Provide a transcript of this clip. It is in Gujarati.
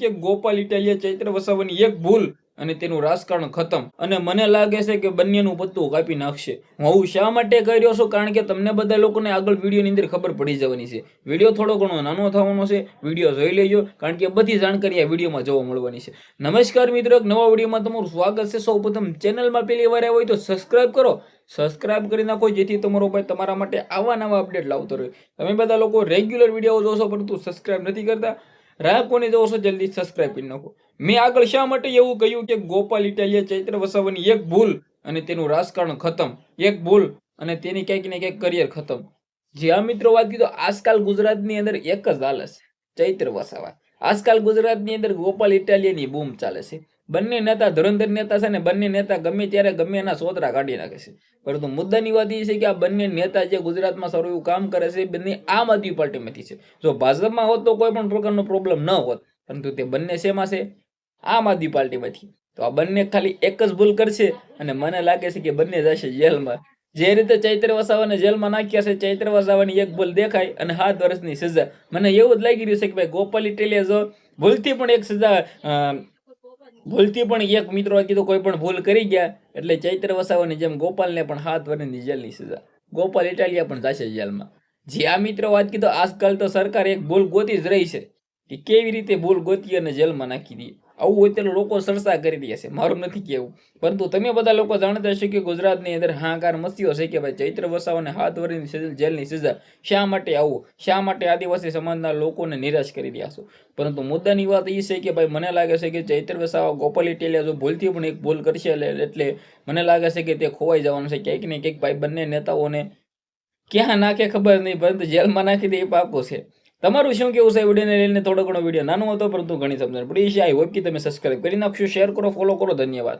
કે ગોપાલ ઇટાલિયા ચૈત્ર વસાવાની એક ભૂલ અને તેનું રાજકારણ ખતમ. અને મને લાગે છે કે બંનેનું પત્તું કાપી નાખશે. હું આવું શા માટે કહી રહ્યો છું? કારણ કે તમને બધા લોકોને આગળ વિડીયોની અંદર ખબર પડી જવાની છે. વિડીયો થોડો ઘણો નાનો થવાનો છે, વિડીયો જોઈ લેજો, કારણ કે બધી જાણકારી આ વિડીયોમાં જોવા મળવાની છે. નમસ્કાર મિત્રો, એક નવા વિડીયોમાં તમારું સ્વાગત છે. સૌપ્રથમ ચેનલમાં પહેલી વાર આવ્યો હોય તો સબસ્ક્રાઇબ કરો, સબસ્ક્રાઇબ કરી નાખો, જેથી તમારો ભાઈ તમારા માટે આવા નવા અપડેટ લાવતો રહે. તમે બધા લોકો રેગ્યુલર વિડીયો જોશો પરંતુ સબસ્ક્રાઇબ નથી કરતા, રાહ કોની જોશો? જલ્દી સબસ્ક્રાઇબ કરી નાખો. મેં આગળ શા માટે એવું કહ્યું કે ગોપાલ ઇટાલિયા ચૈત્ર વસાવાની એક ભૂલ અને તેનું રાજકારણ ખતમ, એક ભૂલ અને તેની ક્યાંક ને ક્યાંક કરિયર ખતમ. જે આ મિત્રો વાત કીધો, આજકાલ ગુજરાતની અંદર એક જ હાલે છે, ચૈત્ર વસાવા. આજકાલ ગુજરાતની અંદર ગોપાલ ઇટાલિયાની બૂમ ચાલે છે. બંને નેતા ધુરંધર નેતા છે ને બંને નેતા ગમે ત્યારે ગમે એના સોતરા કાઢી નાખે છે. પરંતુ મુદ્દાની વાત એ છે કે આ બંને નેતા જે ગુજરાતમાં સારું એવું કામ કરે છે, બંને આમ આદમી પાર્ટીમાંથી છે. જો ભાજપમાં હોત તો કોઈ પણ પ્રકારનો પ્રોબ્લેમ ન હોત, પરંતુ તે બંને શેમાં છે? આમ આદમી પાર્ટીમાંથી. તો આ બંને ખાલી એક જ ભૂલ કરશે અને મને લાગે છે કે બંને જશે જેલમાં. જે રીતે ચૈત્ર વસાવાને જેલમાં નાખ્યા છે, ચૈત્ર વસાવાની એક ભૂલ દેખાય અને 7 વર્ષની સજા. મને એવું જ લાગી રહ્યું છે કે ભાઈ ગોપાલ ઇટાલિયા જો ભૂલથી પણ એક સજા, ભૂલથી પણ એક મિત્રો કીધું કોઈ પણ ભૂલ કરી ગયા એટલે ચૈત્ર વસાવાની જેમ ગોપાલને પણ 7 વર્ષની જેલની સજા. ગોપાલ ઇટાલિયા પણ જશે જેલમાં. જે આ મિત્રો વાત કીધો, આજકાલ તો સરકાર એક ભૂલ ગોતી જ રહી છે કે કેવી રીતે ભૂલ ગોતી અને જેલમાં નાખી દઈએ. આવું અત્યારે લોકો ચર્ચા કરી રહ્યા છે, મારું નથી કહેવું, પરંતુ તમે બધા લોકો જાણતા હશો કે ગુજરાતની અંદર હાહાકાર મસ્તીઓ છે કે ભાઈ ચૈત્ર વસાવાને 7 વર્ષની જેલની સજા. શા માટે આવું? શા માટે આદિવાસી સમાજના લોકોને નિરાશ કરી રહ્યા છો? પરંતુ મુદ્દાની વાત એ છે કે ભાઈ મને લાગે છે કે ચૈત્ર વસાવા ગોપાલ ઇટાલિયા જો ભૂલથી પણ એક ભૂલ કરશે એટલે મને લાગે છે કે તે ખોવાઈ જવાનું છે ક્યાંક ને ક્યાંક. ભાઈ બંને નેતાઓને ક્યાં નાખે ખબર નહીં, પરંતુ જેલમાં નાખી દે એ પાકું છે. તમારું શું કેવું છે વિડીયોને લઈને? થોડો ઘણો વિડીયો નાનો હતો પરંતુ ઘણી સમજણ પડી છે. આઈ હોપ કે તમે સબસ્ક્રાઇબ કરી નાખશો, શેર કરો, ફોલો કરો. ધન્યવાદ.